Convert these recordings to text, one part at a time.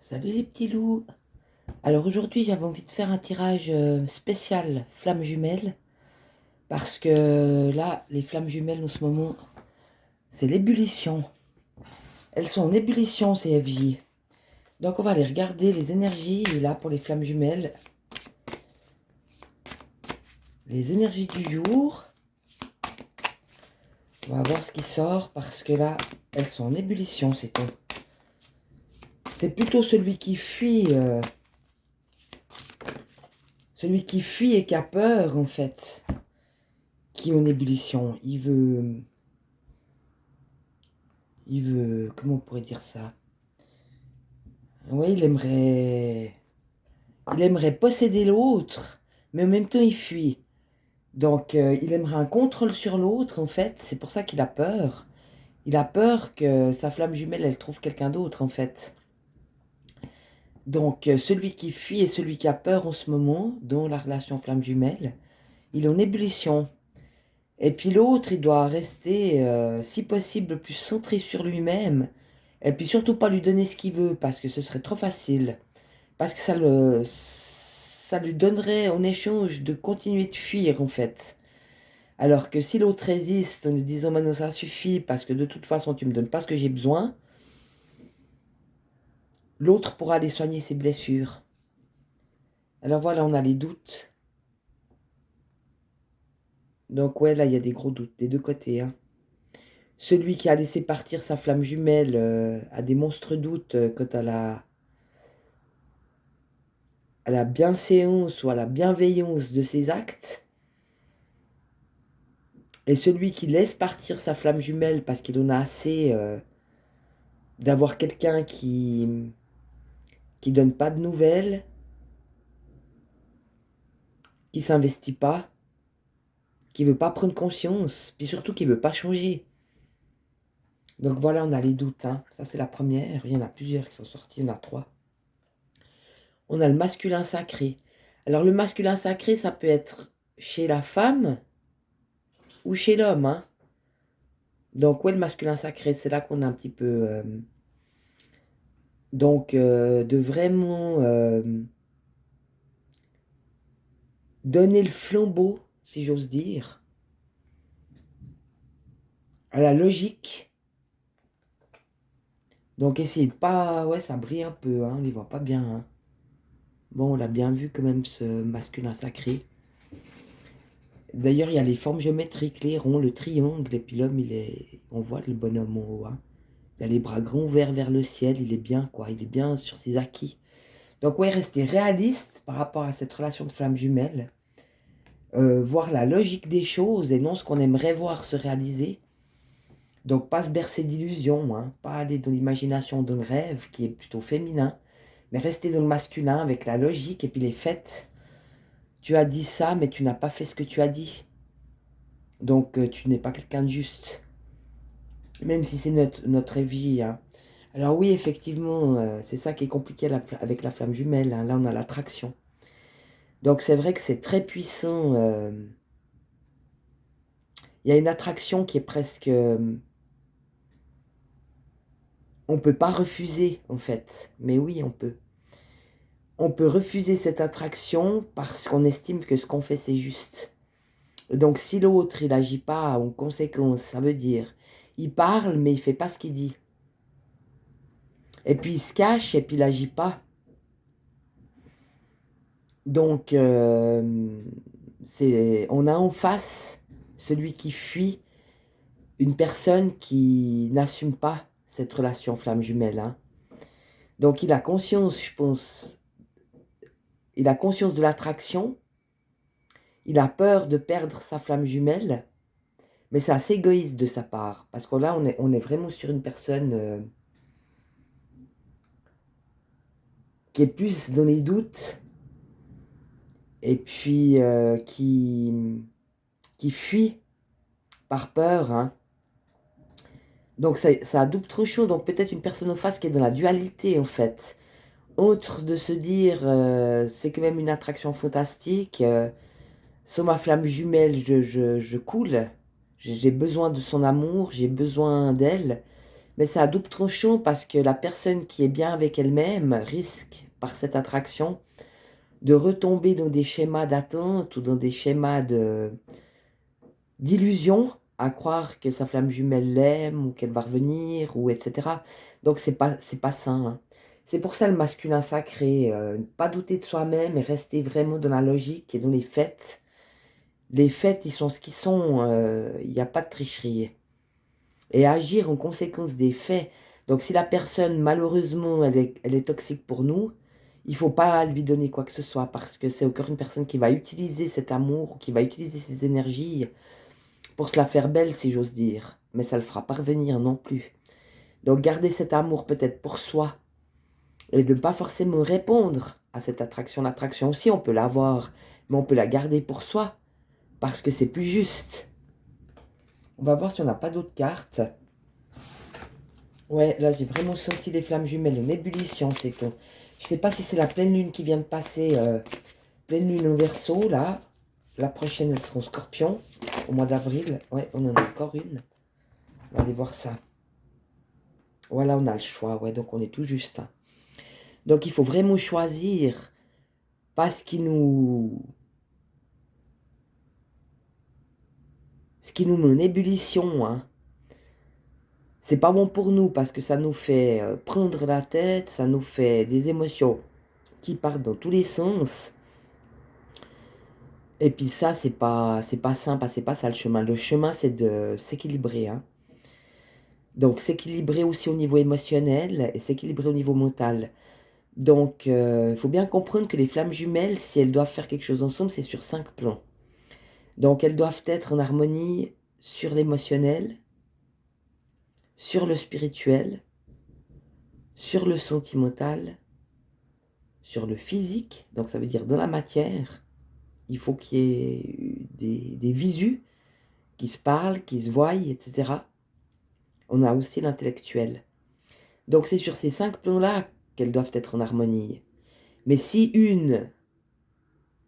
Salut les petits loups. Alors aujourd'hui j'avais envie de faire un tirage spécial flammes jumelles parce que là les flammes jumelles en ce moment c'est l'ébullition. Elles sont en ébullition ces FJ. Donc on va aller regarder les énergies là pour les flammes jumelles. Les énergies du jour. On va voir ce qui sort parce que là elles sont en ébullition, c'est tout. C'est plutôt celui qui fuit. Celui qui fuit et qui a peur en fait. Qui est en ébullition. Il veut, comment on pourrait dire ça? Oui, il aimerait posséder l'autre, mais en même temps il fuit. Donc il aimerait un contrôle sur l'autre en fait, c'est pour ça qu'il a peur. Il a peur que sa flamme jumelle, elle trouve quelqu'un d'autre en fait. Donc celui qui fuit et celui qui a peur en ce moment, dans la relation flamme jumelle, il est en ébullition. Et puis l'autre, il doit rester, si possible, le plus centré sur lui-même. Et puis surtout pas lui donner ce qu'il veut, parce que ce serait trop facile. Parce que ça lui donnerait en échange de continuer de fuir, en fait. Alors que si l'autre résiste en lui disant maintenant ça suffit, parce que de toute façon tu me donnes pas ce que j'ai besoin, l'autre pourra aller soigner ses blessures. Alors voilà, on a les doutes. Donc ouais, là il y a des gros doutes des deux côtés, hein. Celui qui a laissé partir sa flamme jumelle a des monstres doutes quant à la bienséance ou à la bienveillance de ses actes. Et celui qui laisse partir sa flamme jumelle parce qu'il en a assez d'avoir quelqu'un qui donne pas de nouvelles, qui s'investit pas, qui veut pas prendre conscience, puis surtout qui veut pas changer. Donc voilà, on a les doutes, hein. Ça c'est la première. Il y en a plusieurs qui sont sortis, il y en a 3. On a le masculin sacré. Alors le masculin sacré, ça peut être chez la femme ou chez l'homme, hein. Donc ouais, le masculin sacré, c'est là qu'on a un petit peu... de vraiment donner le flambeau, si j'ose dire, à la logique. Donc essayer de pas... Ouais, ça brille un peu, hein, on les voit pas bien, hein. Bon, on l'a bien vu quand même, ce masculin sacré. D'ailleurs, il y a les formes géométriques, les ronds, le triangle, et puis l'homme, on voit le bonhomme en haut, hein. Il a les bras grands ouverts vers le ciel, il est bien, quoi, il est bien sur ses acquis. Donc ouais, rester réaliste par rapport à cette relation de flamme jumelle. Voir la logique des choses et non ce qu'on aimerait voir se réaliser. Donc pas se bercer d'illusions, hein, pas aller dans l'imagination d'un rêve qui est plutôt féminin, mais rester dans le masculin avec la logique et puis les faits. Tu as dit ça, mais tu n'as pas fait ce que tu as dit. Donc tu n'es pas quelqu'un de juste. Même si c'est notre vie, hein. Alors oui, effectivement, c'est ça qui est compliqué avec la flamme jumelle, hein. Là, on a l'attraction. Donc c'est vrai que c'est très puissant. Il y a une attraction qui est presque... on ne peut pas refuser, en fait. Mais oui, on peut. On peut refuser cette attraction parce qu'on estime que ce qu'on fait, c'est juste. Donc si l'autre, il n'agit pas en conséquence, ça veut dire, il parle, mais il ne fait pas ce qu'il dit. Et puis il se cache, et puis il n'agit pas. Donc, on a en face celui qui fuit, une personne qui n'assume pas cette relation flamme jumelle, hein. Donc il a conscience, je pense, il a conscience de l'attraction, il a peur de perdre sa flamme jumelle, mais c'est assez égoïste de sa part, parce que là on est vraiment sur une personne qui est plus dans les doutes, et puis qui fuit par peur, hein. Donc ça a double tranchant, donc peut-être une personne en face qui est dans la dualité en fait. Autre de se dire, c'est quand même une attraction fantastique, sur ma flamme jumelle, je coule, j'ai besoin de son amour, j'ai besoin d'elle, Mais c'est à double tranchant parce que la personne qui est bien avec elle-même risque, par cette attraction, de retomber dans des schémas d'attente ou dans des schémas d'illusion, à croire que sa flamme jumelle l'aime ou qu'elle va revenir, ou etc. Donc c'est pas sain, hein. C'est pour ça le masculin sacré, ne pas douter de soi-même et rester vraiment dans la logique et dans les faits. Les faits, ils sont ce qu'ils sont, il n'y a pas de tricherie. Et agir en conséquence des faits. Donc si la personne, malheureusement, elle est toxique pour nous, il ne faut pas lui donner quoi que ce soit, parce que c'est encore une personne qui va utiliser cet amour, ou qui va utiliser ses énergies pour se la faire belle, si j'ose dire. Mais ça ne le fera pas revenir non plus. Donc garder cet amour peut-être pour soi, et de ne pas forcément répondre à cette attraction. L'attraction aussi, on peut l'avoir, mais on peut la garder pour soi, parce que c'est plus juste. On va voir si on n'a pas d'autres cartes. Ouais, là j'ai vraiment senti les flammes jumelles en ébullition, c'est tout. Je sais pas si c'est la pleine lune qui vient de passer, pleine lune au Verseau, là. La prochaine, elle sera en Scorpion, au mois d'avril. Ouais, on en a encore une. On va aller voir ça. Voilà, on a le choix, ouais, donc on est tout juste, hein. Donc il faut vraiment choisir, pas ce qui nous met en ébullition, hein. C'est pas bon pour nous parce que ça nous fait prendre la tête, ça nous fait des émotions qui partent dans tous les sens. Et puis ça, c'est pas simple, c'est pas ça le chemin. Le chemin, c'est de s'équilibrer, hein. Donc s'équilibrer aussi au niveau émotionnel et s'équilibrer au niveau mental. Donc il faut bien comprendre que les flammes jumelles, si elles doivent faire quelque chose ensemble, c'est sur 5 plans. Donc elles doivent être en harmonie sur l'émotionnel, sur le spirituel, sur le sentimental, sur le physique, donc ça veut dire dans la matière. Il faut qu'il y ait des visus qui se parlent, qui se voient, etc. On a aussi l'intellectuel. Donc c'est sur ces 5 plans-là qu'elles doivent être en harmonie. Mais si une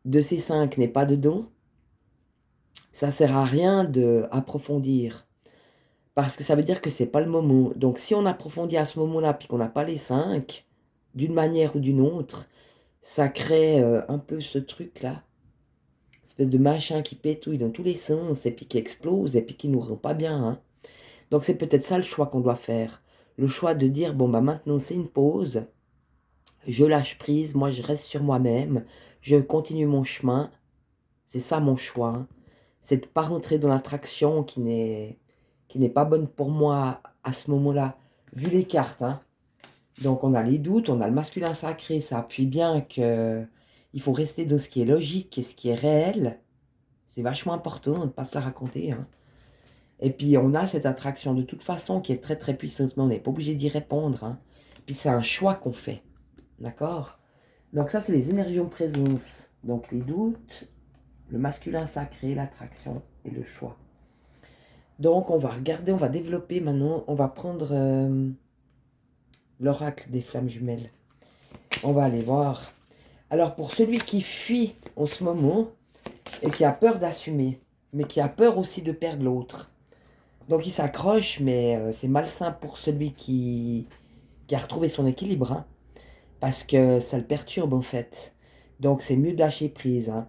de ces 5 n'est pas dedans, ça ne sert à rien d'approfondir. Parce que ça veut dire que c'est pas le moment. Donc si on approfondit à ce moment-là, puis qu'on n'a pas les 5, d'une manière ou d'une autre, ça crée un peu ce truc-là. Espèce de machin qui pétouille dans tous les sens, et puis qui explose, et puis qui nous rend pas bien, hein. Donc c'est peut-être ça le choix qu'on doit faire. Le choix de dire, bon bah maintenant c'est une pause, je lâche prise, moi je reste sur moi-même, je continue mon chemin. C'est ça mon choix, hein. C'est de ne pas rentrer dans l'attraction qui n'est pas bonne pour moi à ce moment-là, vu les cartes, hein. Donc on a les doutes, on a le masculin sacré, ça appuie bien que il faut rester dans ce qui est logique et ce qui est réel. C'est vachement important de ne pas se la raconter, hein. Et puis on a cette attraction de toute façon qui est très très puissante, mais on n'est pas obligé d'y répondre, hein. Puis c'est un choix qu'on fait, d'accord? Donc ça c'est les énergies en présence. Donc les doutes, le masculin sacré, l'attraction et le choix. Donc on va regarder, on va développer maintenant, on va prendre l'oracle des flammes jumelles. On va aller voir. Alors pour celui qui fuit en ce moment et qui a peur d'assumer, mais qui a peur aussi de perdre l'autre. Donc il s'accroche, mais c'est malsain pour celui qui a retrouvé son équilibre, hein, parce que ça le perturbe en fait. Donc c'est mieux de lâcher prise, hein.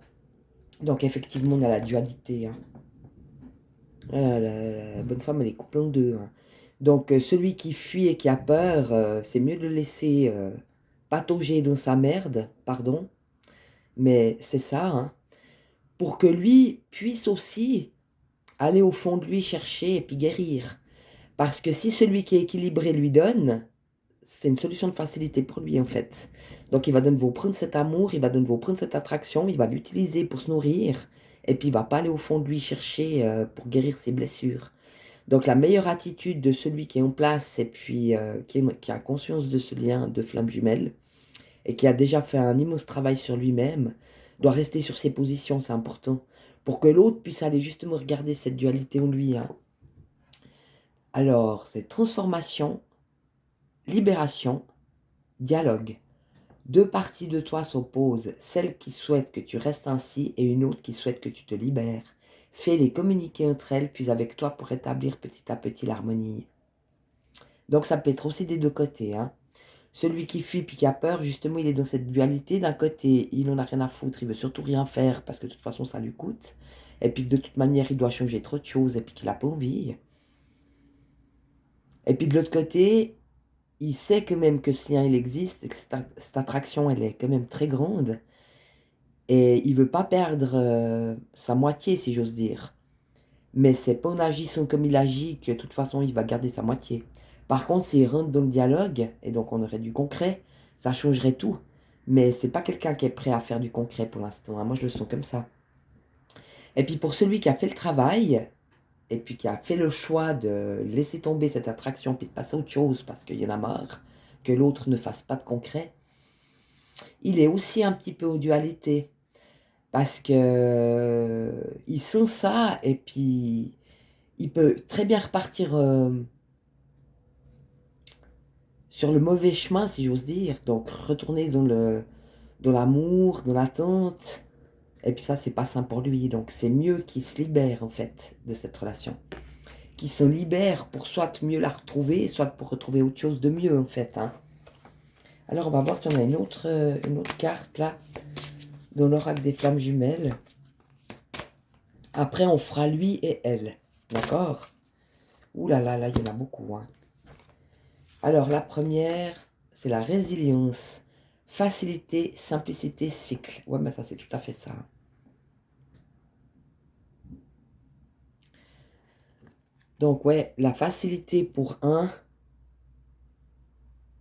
Donc effectivement on a la dualité, hein. Voilà, la bonne femme, elle est coupée en deux, hein. Donc, celui qui fuit et qui a peur, c'est mieux de le laisser patauger dans sa merde, pardon, mais c'est ça, hein, pour que lui puisse aussi aller au fond de lui chercher et puis guérir. Parce que si celui qui est équilibré lui donne, c'est une solution de facilité pour lui, en fait. Donc, il va de nouveau prendre cet amour, il va de nouveau prendre cette attraction, il va l'utiliser pour se nourrir, et puis il va pas aller au fond de lui chercher pour guérir ses blessures. Donc la meilleure attitude de celui qui est en place et puis qui a conscience de ce lien de flamme jumelle et qui a déjà fait un immense travail sur lui-même, doit rester sur ses positions, c'est important, pour que l'autre puisse aller justement regarder cette dualité en lui, hein. Alors, c'est transformation, libération, dialogue. Deux parties de toi s'opposent, celle qui souhaite que tu restes ainsi et une autre qui souhaite que tu te libères. Fais-les communiquer entre elles, puis avec toi pour établir petit à petit l'harmonie. Donc ça peut être aussi des deux côtés, hein. Celui qui fuit puis qui a peur, justement, il est dans cette dualité. D'un côté, il en a rien à foutre, il veut surtout rien faire parce que de toute façon, ça lui coûte. Et puis que de toute manière, il doit changer trop de choses et puis qu'il n'a pas envie. Et puis de l'autre côté, il sait quand même que ce lien, il existe, et que cette attraction, elle est quand même très grande. Et il veut pas perdre sa moitié, si j'ose dire. Mais c'est pas en agissant comme il agit que de toute façon, il va garder sa moitié. Par contre, s'il rentre dans le dialogue, et donc on aurait du concret, ça changerait tout. Mais c'est pas quelqu'un qui est prêt à faire du concret pour l'instant, hein. Moi, je le sens comme ça. Et puis pour celui qui a fait le travail, et puis qui a fait le choix de laisser tomber cette attraction, puis de passer à autre chose, parce qu'il y en a marre que l'autre ne fasse pas de concret, il est aussi un petit peu aux dualités. Parce que il sent ça, et puis il peut très bien repartir sur le mauvais chemin, si j'ose dire. Donc retourner dans l'amour, dans l'attente. Et puis ça, c'est pas sain pour lui. Donc c'est mieux qu'il se libère, en fait, de cette relation. Qu'il se libère pour soit mieux la retrouver, soit pour retrouver autre chose de mieux, en fait, hein. Alors on va voir si on a une autre carte, là, dans l'oracle des flammes jumelles. Après, on fera lui et elle. D'accord? Ouh là là, là, il y en a beaucoup, hein. Alors, la première, c'est la résilience. Facilité, simplicité, cycle. Ouais, mais ça, c'est tout à fait ça. Donc, ouais, la facilité pour un,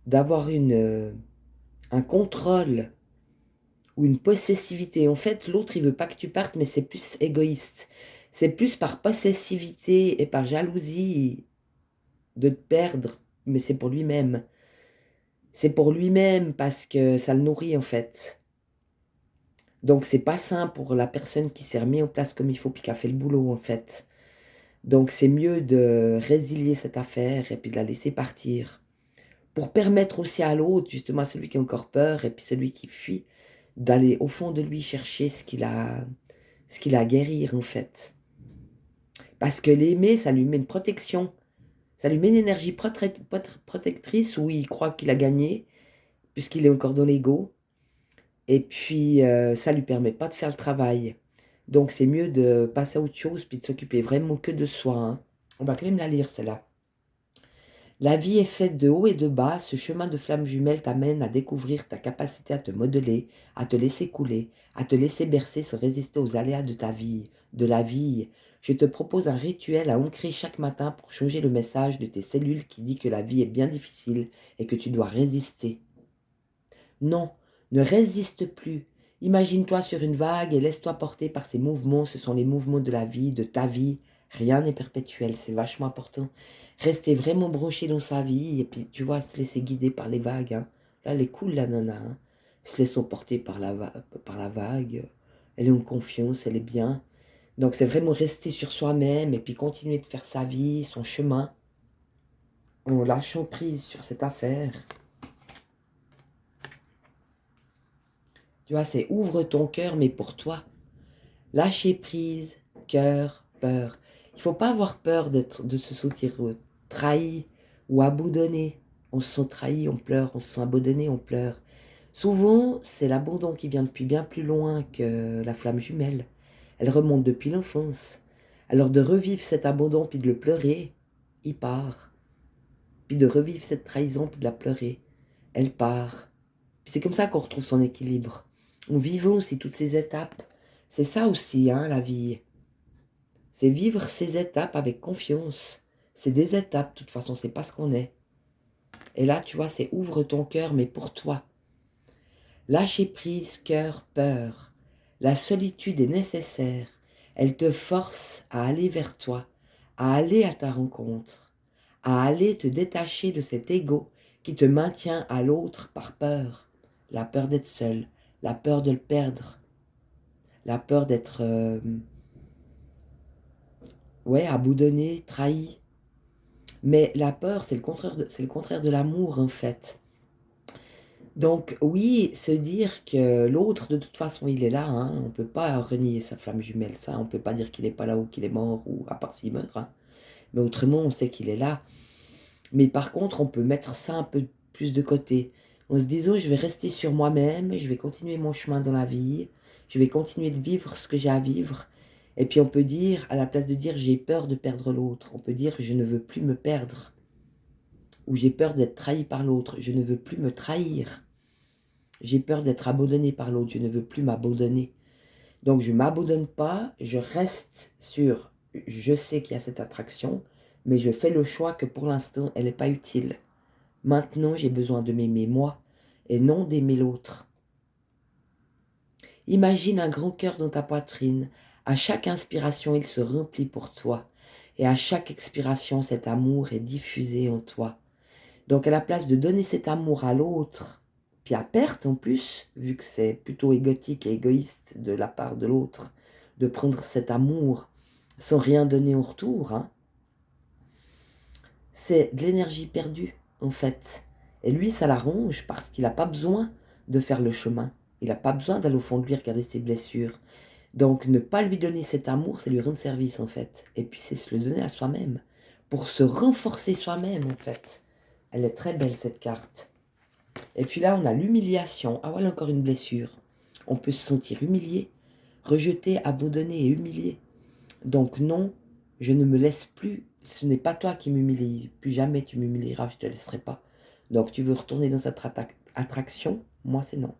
d'avoir un contrôle ou une possessivité. En fait, l'autre, il veut pas que tu partes, mais c'est plus égoïste. C'est plus par possessivité et par jalousie de te perdre, mais c'est pour lui-même. C'est pour lui-même parce que ça le nourrit, en fait. Donc, c'est pas sain pour la personne qui s'est remis en place comme il faut puis qui a fait le boulot, en fait. Donc, c'est mieux de résilier cette affaire et puis de la laisser partir. Pour permettre aussi à l'autre, justement à celui qui a encore peur et puis celui qui fuit, d'aller au fond de lui chercher ce qu'il a à guérir, en fait. Parce que l'aimer, ça lui met une protection. Ça lui met une énergie protectrice où il croit qu'il a gagné, puisqu'il est encore dans l'ego. Et puis, ça lui permet pas de faire le travail. Donc, c'est mieux de passer à autre chose, puis de s'occuper vraiment que de soi, hein. On va quand même la lire, celle-là. La vie est faite de haut et de bas. Ce chemin de flamme jumelle t'amène à découvrir ta capacité à te modeler, à te laisser couler, à te laisser bercer sans résister aux aléas de ta vie, de la vie. Je te propose un rituel à ancrer chaque matin pour changer le message de tes cellules qui dit que la vie est bien difficile et que tu dois résister. Non, ne résiste plus. Imagine-toi sur une vague et laisse-toi porter par ces mouvements. Ce sont les mouvements de la vie, de ta vie. Rien n'est perpétuel, c'est vachement important. Rester vraiment broché dans sa vie et puis, tu vois, se laisser guider par les vagues, hein. Là, elle est cool, la nana, hein. Se laissant porter par par la vague. Elle est en confiance, elle est bien. Donc, c'est vraiment rester sur soi-même et puis continuer de faire sa vie, son chemin, en lâchant prise sur cette affaire. Tu vois, c'est ouvre ton cœur, mais pour toi. Lâcher prise, cœur, peur. Il ne faut pas avoir peur de se sentir trahi ou abandonné. On se sent trahi, on pleure, on se sent abandonné, on pleure. Souvent, c'est l'abandon qui vient depuis bien plus loin que la flamme jumelle. Elle remonte depuis l'enfance. Alors de revivre cet abandon puis de le pleurer, il part. Puis de revivre cette trahison puis de la pleurer, elle part. Puis c'est comme ça qu'on retrouve son équilibre. En vivant aussi toutes ces étapes. C'est ça aussi, hein, la vie. C'est vivre ces étapes avec confiance. C'est des étapes, de toute façon, c'est pas ce qu'on est. Et là, tu vois, c'est ouvre ton cœur, mais pour toi. Lâcher prise, cœur, peur. La solitude est nécessaire. Elle te force à aller vers toi, à aller à ta rencontre, à aller te détacher de cet ego qui te maintient à l'autre par peur. La peur d'être seul, la peur de le perdre, la peur d'être abandonné, trahi. Mais la peur, c'est le contraire de l'amour, en fait. Donc oui, se dire que l'autre, de toute façon, il est là, hein. On ne peut pas renier sa flamme jumelle, ça. On ne peut pas dire qu'il n'est pas là ou qu'il est mort, ou à part s'il meurt, hein. Mais autrement, on sait qu'il est là. Mais par contre, on peut mettre ça un peu plus de côté. En se disant, je vais rester sur moi-même, je vais continuer mon chemin dans la vie, je vais continuer de vivre ce que j'ai à vivre. Et puis on peut dire, à la place de dire j'ai peur de perdre l'autre, on peut dire je ne veux plus me perdre. Ou j'ai peur d'être trahi par l'autre, je ne veux plus me trahir. J'ai peur d'être abandonné par l'autre, je ne veux plus m'abandonner. Donc je ne m'abandonne pas, je reste sur, je sais qu'il y a cette attraction, mais je fais le choix que pour l'instant, elle n'est pas utile. Maintenant, j'ai besoin de m'aimer moi et non d'aimer l'autre. Imagine un grand cœur dans ta poitrine. À chaque inspiration, il se remplit pour toi. Et à chaque expiration, cet amour est diffusé en toi. Donc à la place de donner cet amour à l'autre, puis à perte en plus, vu que c'est plutôt égotique et égoïste de la part de l'autre, de prendre cet amour sans rien donner en retour, hein, c'est de l'énergie perdue en fait. Et lui, ça l'arrange parce qu'il n'a pas besoin de faire le chemin. Il n'a pas besoin d'aller au fond de lui regarder ses blessures. Donc ne pas lui donner cet amour, c'est lui rendre service en fait. Et puis c'est se le donner à soi-même, pour se renforcer soi-même en fait. Elle est très belle cette carte. Et puis là, on a l'humiliation. Ah voilà encore une blessure. On peut se sentir humilié, rejeté, abandonné et humilié. Donc non, je ne me laisse plus. Ce n'est pas toi qui m'humilie. Plus jamais tu m'humilieras, je ne te laisserai pas. Donc tu veux retourner dans cette attraction? Moi, c'est non.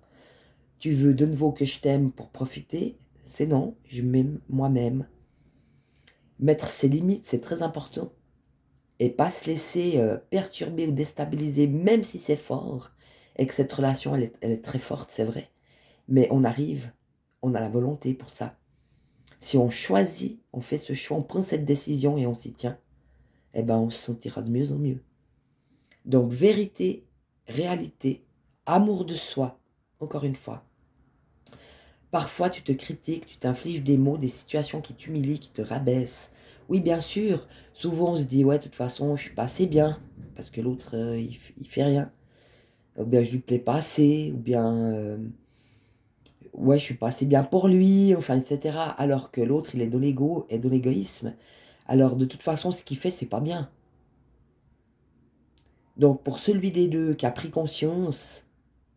Tu veux de nouveau que je t'aime pour profiter? C'est non. Je m'aime moi-même. Mettre ses limites, c'est très important. Et pas se laisser perturber ou déstabiliser, même si c'est fort, et que cette relation, elle est très forte, c'est vrai. Mais on arrive, on a la volonté pour ça. Si on choisit, on fait ce choix, on prend cette décision et on s'y tient, eh ben on se sentira de mieux en mieux. Donc vérité, réalité, amour de soi, encore une fois. Parfois tu te critiques, tu t'infliges des mots, des situations qui t'humilient, qui te rabaissent. Oui, bien sûr, souvent on se dit, ouais, de toute façon, je suis pas assez bien, parce que l'autre, il fait rien. Ou bien je lui plais pas assez, ou bien, ouais, je suis pas assez bien pour lui, enfin, etc. Alors que l'autre, il est dans l'ego et dans l'égoïsme. Alors, de toute façon, ce qu'il fait, c'est pas bien. Donc, pour celui des deux qui a pris conscience,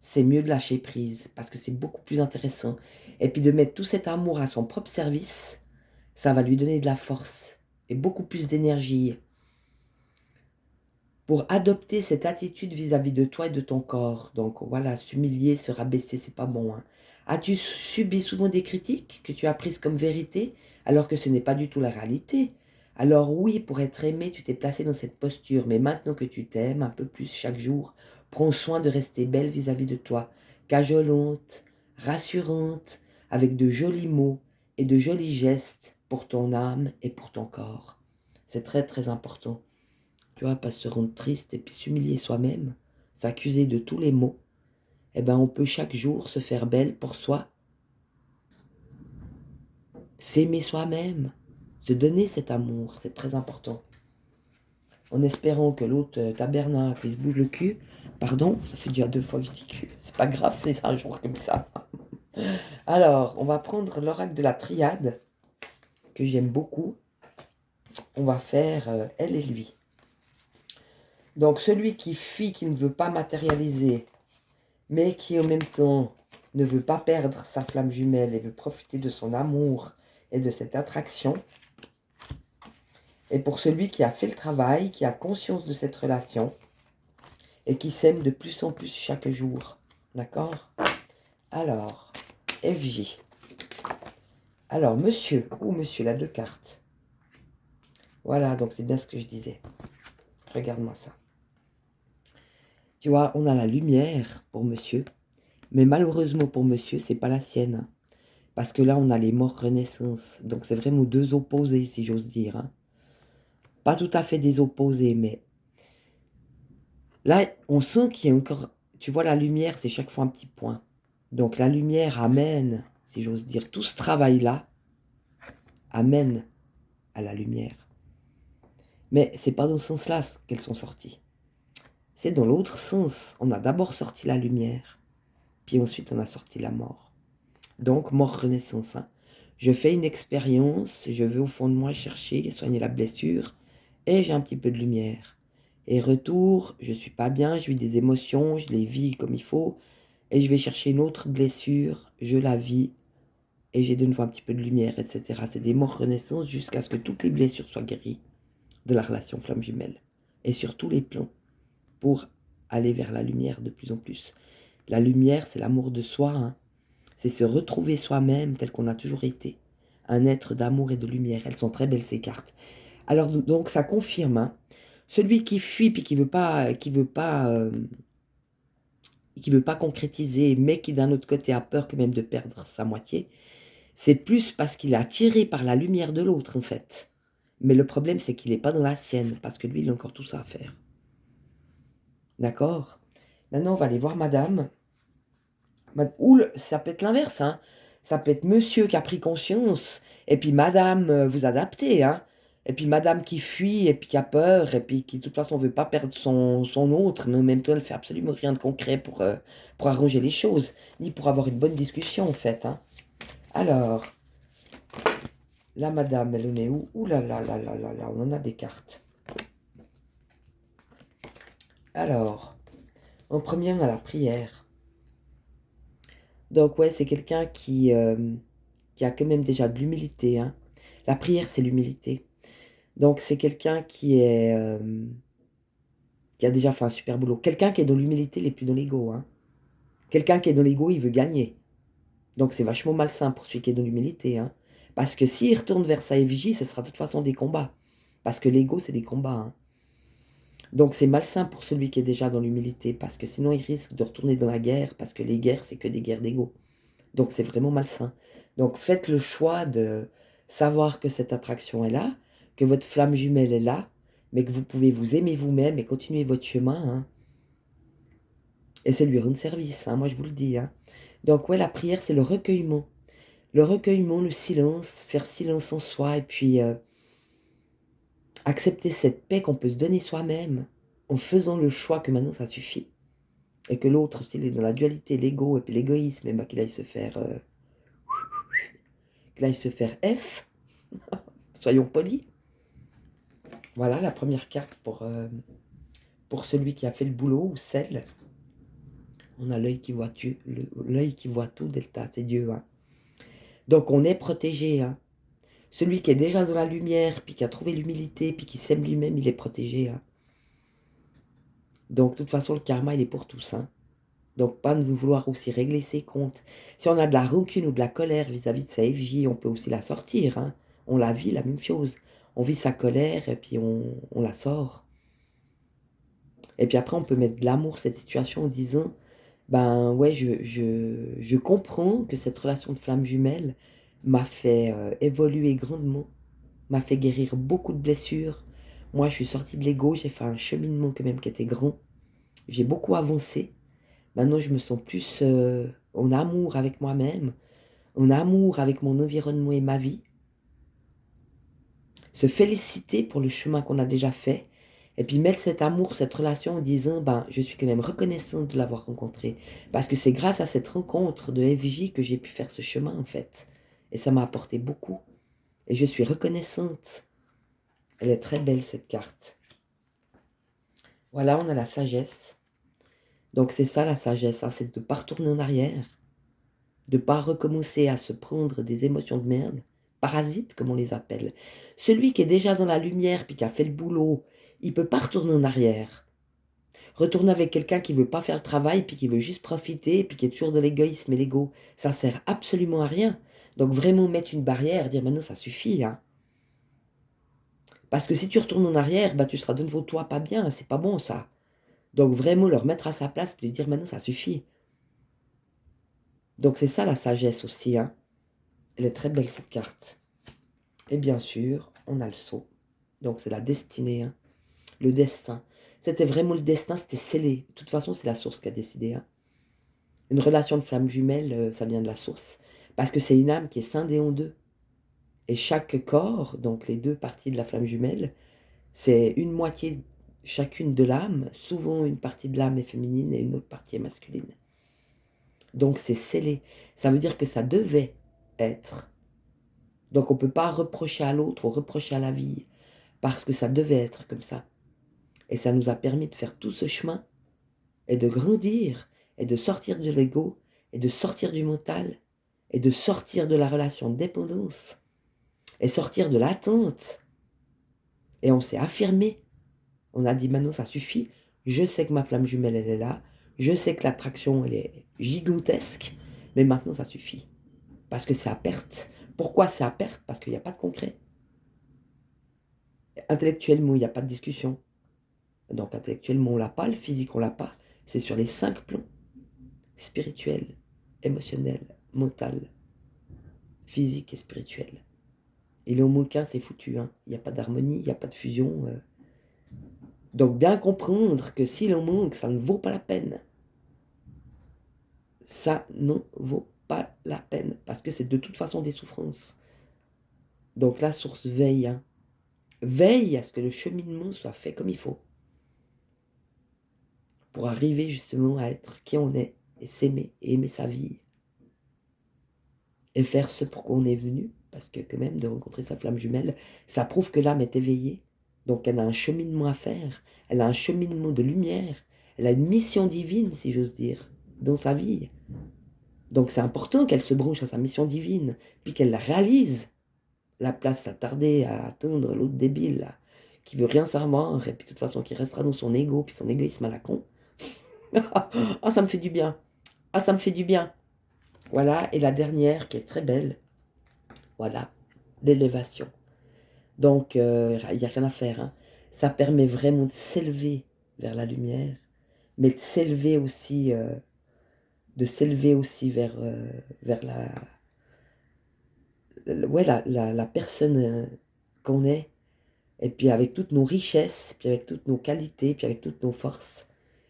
c'est mieux de lâcher prise, parce que c'est beaucoup plus intéressant. Et puis de mettre tout cet amour à son propre service, ça va lui donner de la force et beaucoup plus d'énergie pour adopter cette attitude vis-à-vis de toi et de ton corps. Donc voilà, s'humilier, se rabaisser, c'est pas bon, hein. As-tu subi souvent des critiques que tu as prises comme vérité alors que ce n'est pas du tout la réalité? Alors oui, pour être aimé, tu t'es placé dans cette posture, mais maintenant que tu t'aimes un peu plus chaque jour, prends soin de rester belle vis-à-vis de toi, cajolante, rassurante, avec de jolis mots et de jolis gestes pour ton âme et pour ton corps. C'est très très important. Tu vois, pas se rendre triste et puis s'humilier soi-même, s'accuser de tous les maux. Eh ben, on peut chaque jour se faire belle pour soi, s'aimer soi-même, se donner cet amour, c'est très important. En espérant que l'autre tabernacle, il se bouge le cul. Pardon, ça fait déjà 2 fois que je dis cul. C'est pas grave, c'est un jour comme ça. Alors, on va prendre l'oracle de la triade, que j'aime beaucoup. On va faire elle et lui. Donc, celui qui fuit, qui ne veut pas matérialiser, mais qui en même temps ne veut pas perdre sa flamme jumelle et veut profiter de son amour et de cette attraction. Et pour celui qui a fait le travail, qui a conscience de cette relation et qui s'aime de plus en plus chaque jour. D'accord? Alors, FJ. Alors, monsieur, ou monsieur, là, 2 cartes. Voilà, donc c'est bien ce que je disais. Regarde-moi ça. Tu vois, on a la lumière pour monsieur, mais malheureusement pour monsieur, c'est pas la sienne. Parce que là, on a les morts renaissance. Donc, c'est vraiment 2 opposés, si j'ose dire, hein. Pas tout à fait des opposés, mais là, on sent qu'il y a encore... Tu vois, la lumière, c'est chaque fois un petit point. Donc, la lumière amène, si j'ose dire, tout ce travail-là amène à la lumière. Mais c'est pas dans ce sens-là qu'elles sont sorties. C'est dans l'autre sens. On a d'abord sorti la lumière, puis ensuite on a sorti la mort. Donc, mort-renaissance, hein. Je fais une expérience, je vais au fond de moi chercher, soigner la blessure, et j'ai un petit peu de lumière. Et retour, je suis pas bien, je vis des émotions, je les vis comme il faut, et je vais chercher une autre blessure, je la vis, et j'ai de nouveau un petit peu de lumière, etc. C'est des morts renaissances jusqu'à ce que toutes les blessures soient guéries de la relation flamme jumelle, et sur tous les plans, pour aller vers la lumière de plus en plus. La lumière, c'est l'amour de soi, hein. C'est se retrouver soi-même tel qu'on a toujours été. Un être d'amour et de lumière. Elles sont très belles ces cartes. Alors donc ça confirme, hein, celui qui fuit puis qui veut pas concrétiser, mais qui d'un autre côté a peur quand même de perdre sa moitié, c'est plus parce qu'il est attiré par la lumière de l'autre en fait. Mais le problème c'est qu'il n'est pas dans la sienne parce que lui il a encore tout ça à faire. D'accord? Maintenant on va aller voir madame. Ou ça peut être l'inverse, hein. Ça peut être monsieur qui a pris conscience, et puis madame vous adaptez, hein. Et puis madame qui fuit, et puis qui a peur, et puis qui de toute façon ne veut pas perdre son autre, mais en même temps elle ne fait absolument rien de concret pour arranger les choses, ni pour avoir une bonne discussion en fait, hein. Alors, la madame, elle en est où? Ouh là là là là là là, on en a des cartes. Alors, en premier on a la prière. Donc ouais, c'est quelqu'un qui a quand même déjà de l'humilité, hein. La prière, c'est l'humilité. Donc c'est quelqu'un qui a déjà fait un super boulot. Quelqu'un qui est dans l'humilité, il n'est plus dans l'ego, hein. Quelqu'un qui est dans l'ego, il veut gagner. Donc c'est vachement malsain pour celui qui est dans l'humilité, hein. Parce que s'il retourne vers sa FJ, ce sera de toute façon des combats. Parce que l'ego, c'est des combats, hein. Donc c'est malsain pour celui qui est déjà dans l'humilité, parce que sinon il risque de retourner dans la guerre, parce que les guerres, c'est que des guerres d'ego. Donc c'est vraiment malsain. Donc faites le choix de savoir que cette attraction est là, que votre flamme jumelle est là, mais que vous pouvez vous aimer vous-même et continuer votre chemin, hein. Et c'est lui rendre service, hein, moi je vous le dis, hein. Donc ouais, la prière, c'est le recueillement. Le recueillement, le silence, faire silence en soi, et puis accepter cette paix qu'on peut se donner soi-même, en faisant le choix que maintenant ça suffit. Et que l'autre, s'il est dans la dualité, l'ego et puis l'égoïsme, et ben, qu'il aille se faire F, soyons polis. Voilà la première carte pour celui qui a fait le boulot, ou celle. On a l'œil qui voit tout, Delta, c'est Dieu, hein. Donc on est protégé, hein. Celui qui est déjà dans la lumière, puis qui a trouvé l'humilité, puis qui s'aime lui-même, il est protégé, hein. Donc de toute façon, le karma, il est pour tous, hein. Donc pas de vouloir aussi régler ses comptes. Si on a de la rancune ou de la colère vis-à-vis de sa FJ, on peut aussi la sortir, hein. On la vit, la même chose. On vit sa colère et puis on la sort. Et puis après, on peut mettre de l'amour cette situation en disant, ben ouais, je comprends que cette relation de flamme jumelle m'a fait évoluer grandement, m'a fait guérir beaucoup de blessures. Moi, je suis sortie de l'ego, j'ai fait un cheminement quand même qui était grand. J'ai beaucoup avancé. Maintenant, je me sens plus en amour avec moi-même, en amour avec mon environnement et ma vie. Se féliciter pour le chemin qu'on a déjà fait. Et puis mettre cet amour, cette relation en disant, ben, je suis quand même reconnaissante de l'avoir rencontré. Parce que c'est grâce à cette rencontre de FJ que j'ai pu faire ce chemin, en fait. Et ça m'a apporté beaucoup. Et je suis reconnaissante. Elle est très belle, cette carte. Voilà, on a la sagesse. Donc c'est ça la sagesse, hein, c'est de ne pas retourner en arrière. De ne pas recommencer à se prendre des émotions de merde. Parasites, comme on les appelle. Celui qui est déjà dans la lumière, puis qui a fait le boulot, il ne peut pas retourner en arrière. Retourner avec quelqu'un qui ne veut pas faire le travail, puis qui veut juste profiter, puis qui est toujours de l'égoïsme et l'ego, ça sert absolument à rien. Donc vraiment mettre une barrière, dire maintenant ça suffit, hein. Parce que si tu retournes en arrière, bah, tu seras de nouveau toi pas bien, c'est pas bon ça. Donc vraiment le remettre à sa place, puis lui dire maintenant ça suffit. Donc c'est ça la sagesse aussi, hein. Elle est très belle cette carte. Et bien sûr, on a le sceau. Donc c'est la destinée, hein. Le destin. C'était vraiment le destin, c'était scellé. De toute façon, c'est la source qui a décidé, hein. Une relation de flamme jumelle, ça vient de la source. Parce que c'est une âme qui est scindée en deux. Et chaque corps, donc les deux parties de la flamme jumelle, c'est une moitié chacune de l'âme. Souvent, une partie de l'âme est féminine et une autre partie est masculine. Donc c'est scellé. Ça veut dire que ça devait être. Donc on ne peut pas reprocher à l'autre ou reprocher à la vie, parce que ça devait être comme ça. Et ça nous a permis de faire tout ce chemin et de grandir et de sortir de l'ego et de sortir du mental et de sortir de la relation de dépendance et sortir de l'attente. Et on s'est affirmé. On a dit maintenant ça suffit. Je sais que ma flamme jumelle elle est là. Je sais que l'attraction elle est gigantesque. Mais maintenant ça suffit. Parce que c'est à perte. Pourquoi c'est à perte? Parce qu'il n'y a pas de concret. Intellectuellement, il n'y a pas de discussion. Donc intellectuellement, on l'a pas. Le physique, on l'a pas. C'est sur les 5 plans. Spirituel, émotionnel, mental, physique et spirituel. Et le mot qu'un, c'est foutu. Hein. Il n'y a pas d'harmonie, il n'y a pas de fusion. Donc bien comprendre que si l'on manque, ça ne vaut pas la peine. Ça ne vaut pas la peine. Parce que c'est de toute façon des souffrances. Donc la source veille. Hein. Veille à ce que le cheminement soit fait comme il faut. Pour arriver justement à être qui on est. Et s'aimer. Et aimer sa vie. Et faire ce pour quoi on est venu. Parce que quand même, de rencontrer sa flamme jumelle, ça prouve que l'âme est éveillée. Donc elle a un cheminement à faire. Elle a un cheminement de lumière. Elle a une mission divine, si j'ose dire, dans sa vie. Donc c'est important qu'elle se branche à sa mission divine, puis qu'elle la réalise. La place à tarder à atteindre l'autre débile, là, qui veut rien savoir, et puis de toute façon qui restera dans son ego, puis son égoïsme à la con. Ah, ça me fait du bien. Ah, ça me fait du bien. Voilà, et la dernière qui est très belle. Voilà, l'élévation. Donc, il n'y a rien à faire. Hein. Ça permet vraiment de s'élever vers la lumière, mais de s'élever aussi vers, vers la personne qu'on est, et puis avec toutes nos richesses, puis avec toutes nos qualités, puis avec toutes nos forces,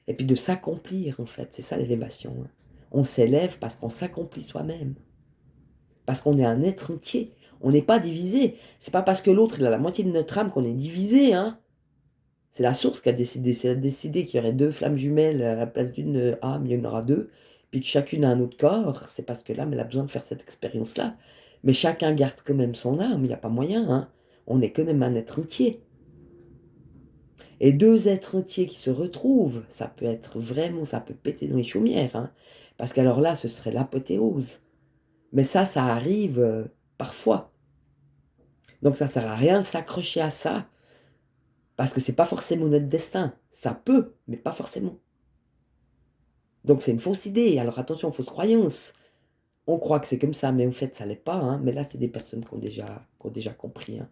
et puis de s'accomplir en fait, c'est ça l'élévation. Hein. On s'élève parce qu'on s'accomplit soi-même, parce qu'on est un être entier, on n'est pas divisé, c'est pas parce que l'autre il a la moitié de notre âme qu'on est divisé, hein. C'est la source qui a décidé, c'est décidé qu'il y aurait 2 flammes jumelles à la place d'une âme, il y en aura 2, puis que chacune a un autre corps, c'est parce que l'âme elle a besoin de faire cette expérience-là. Mais chacun garde quand même son âme, il n'y a pas moyen, hein. On est quand même un être entier. Et 2 êtres entiers qui se retrouvent, ça peut être vraiment, ça peut péter dans les chaumières, hein. Parce qu'alors là, ce serait l'apothéose. Mais ça arrive parfois. Donc ça sert à rien de s'accrocher à ça, parce que c'est pas forcément notre destin. Ça peut, mais pas forcément. Donc c'est une fausse idée. Alors attention, fausse croyance. On croit que c'est comme ça, mais en fait, ça l'est pas. Hein. Mais là, c'est des personnes qui ont déjà compris. Hein.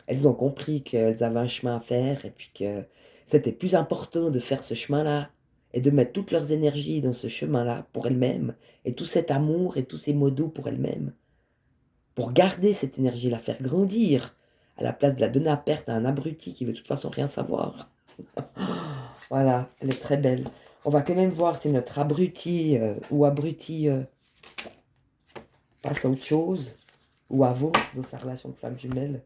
Elles ont compris qu'elles avaient un chemin à faire et puis que c'était plus important de faire ce chemin-là et de mettre toutes leurs énergies dans ce chemin-là pour elles-mêmes et tout cet amour et tous ces mots doux pour elles-mêmes. Pour garder cette énergie, la faire grandir à la place de la donner à perte à un abruti qui veut de toute façon rien savoir. Voilà, elle est très belle. On va quand même voir si notre abruti ou abruti passe à autre chose ou avance dans sa relation de flamme jumelle.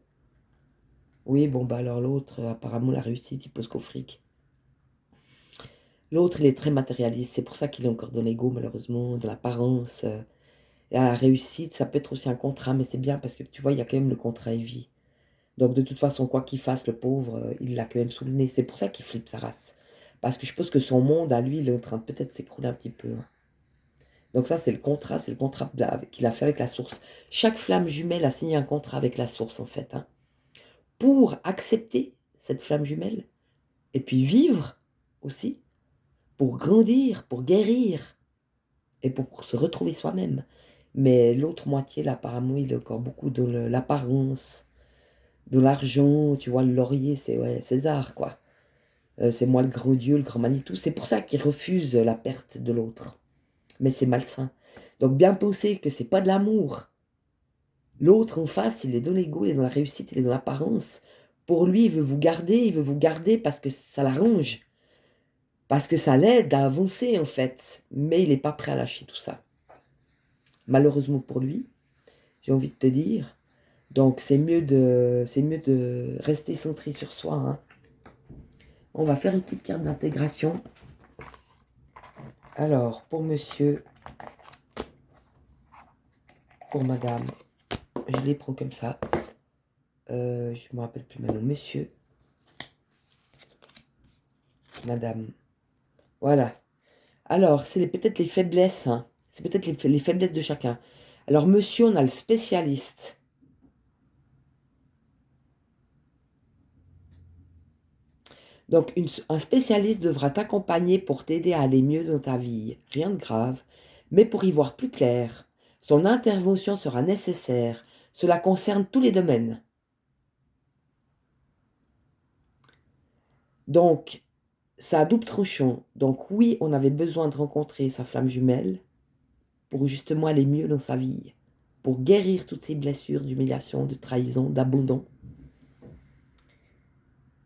Oui, bon, bah alors l'autre, apparemment, la réussite, il pose qu'au fric. L'autre, il est très matérialiste. C'est pour ça qu'il est encore dans l'ego, malheureusement, de l'apparence. La réussite, ça peut être aussi un contrat, mais c'est bien parce que tu vois, il y a quand même le contrat et vie. Donc, de toute façon, quoi qu'il fasse, le pauvre, il l'a quand même sous le nez. C'est pour ça qu'il flippe sa race. Parce que je pense que son monde, à lui, il est en train de peut-être s'écrouler un petit peu. Hein. Donc ça, c'est le contrat qu'il a fait avec la source. Chaque flamme jumelle a signé un contrat avec la source, en fait. Hein, pour accepter cette flamme jumelle, et puis vivre aussi, pour grandir, pour guérir, et pour se retrouver soi-même. Mais l'autre moitié, là, apparemment, il est encore beaucoup dans l'apparence, de l'argent, tu vois, le laurier, c'est ouais, César, quoi. C'est moi le gros Dieu, le grand Manitou. C'est pour ça qu'il refuse la perte de l'autre. Mais c'est malsain. Donc bien penser que c'est pas de l'amour. L'autre en face, il est dans l'ego, il est dans la réussite, il est dans l'apparence. Pour lui, il veut vous garder parce que ça l'arrange. Parce que ça l'aide à avancer en fait. Mais il n'est pas prêt à lâcher tout ça. Malheureusement pour lui, j'ai envie de te dire. Donc c'est mieux de rester centré sur soi. Hein. On va faire une petite carte d'intégration. Alors, pour monsieur, pour madame, je les prends comme ça. Je ne me rappelle plus maintenant. Monsieur, madame. Voilà. Alors, c'est peut-être les faiblesses, hein. C'est peut-être les faiblesses de chacun. Alors, monsieur, on a le spécialiste. Donc, un spécialiste devra t'accompagner pour t'aider à aller mieux dans ta vie. Rien de grave, mais pour y voir plus clair. Son intervention sera nécessaire. Cela concerne tous les domaines. Donc, ça a double tranchant. Donc, oui, on avait besoin de rencontrer sa flamme jumelle pour justement aller mieux dans sa vie, pour guérir toutes ces blessures d'humiliation, de trahison, d'abandon,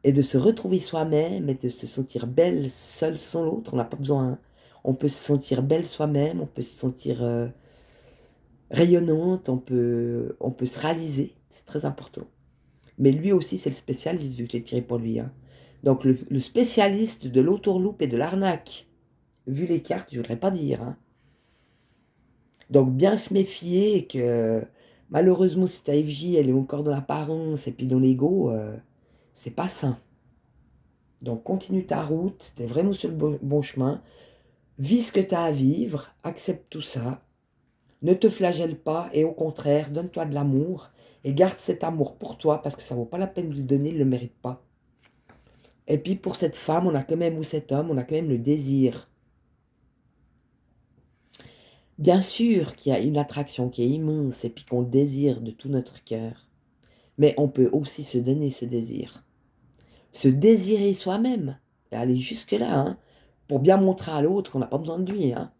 et de se retrouver soi-même et de se sentir belle seule sans l'autre. On n'a pas besoin, hein. On peut se sentir belle soi-même, on peut se sentir rayonnante, on peut se réaliser, c'est très important. Mais lui aussi, c'est le spécialiste, vu que j'ai tiré pour lui, hein. Donc le spécialiste de l'autourloupe et de l'arnaque, vu les cartes, je ne voudrais pas dire, hein. Donc bien se méfier que malheureusement, si ta FJ, elle est encore dans l'apparence et puis dans l'ego, c'est pas sain. Donc continue ta route, tu es vraiment sur le bon chemin. Vis ce que tu as à vivre, accepte tout ça. Ne te flagelle pas et au contraire, donne-toi de l'amour et garde cet amour pour toi parce que ça ne vaut pas la peine de le donner, il ne le mérite pas. Et puis pour cette femme, on a quand même, ou cet homme, on a quand même le désir. Bien sûr qu'il y a une attraction qui est immense et puis qu'on le désire de tout notre cœur. Mais on peut aussi se donner ce désir. Se désirer soi-même. Et aller jusque-là, hein, pour bien montrer à l'autre qu'on n'a pas besoin de lui, hein.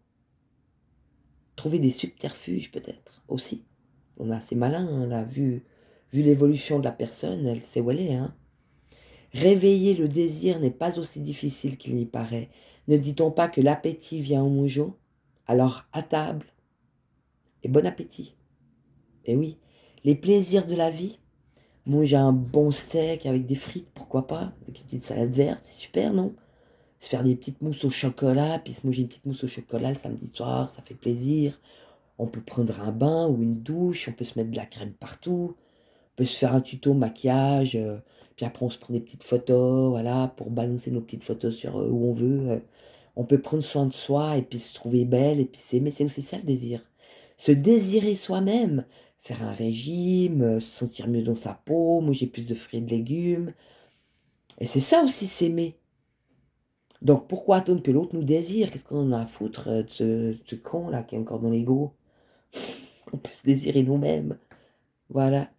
Trouver des subterfuges peut-être aussi. On est assez malin, hein, là, vu l'évolution de la personne, elle sait où elle est, hein. Réveiller le désir n'est pas aussi difficile qu'il n'y paraît. Ne dit-on pas que l'appétit vient au mojo? Alors à table et bon appétit. Et oui, les plaisirs de la vie. Manger un bon steak avec des frites, pourquoi pas? Avec une petite salade verte, c'est super, non? Se faire des petites mousses au chocolat, puis se manger une petite mousse au chocolat le samedi soir, ça fait plaisir. On peut prendre un bain ou une douche, on peut se mettre de la crème partout, on peut se faire un tuto maquillage, puis après on se prend des petites photos, voilà, pour balancer nos petites photos sur où on veut. On peut prendre soin de soi et puis se trouver belle et puis s'aimer, c'est aussi ça le désir. Se désirer soi-même, faire un régime, se sentir mieux dans sa peau, manger plus de fruits et de légumes. Et c'est ça aussi s'aimer. Donc pourquoi attendre que l'autre nous désire? Qu'est-ce qu'on en a à foutre de ce con là qui est encore dans l'ego? On peut se désirer nous-mêmes. Voilà,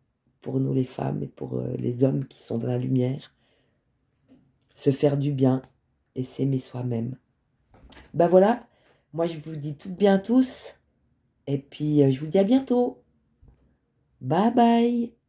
pour nous les femmes et pour les hommes qui sont dans la lumière. Se faire du bien et s'aimer soi-même. Ben voilà, moi je vous dis tout bien tous. Et puis je vous dis à bientôt. Bye bye.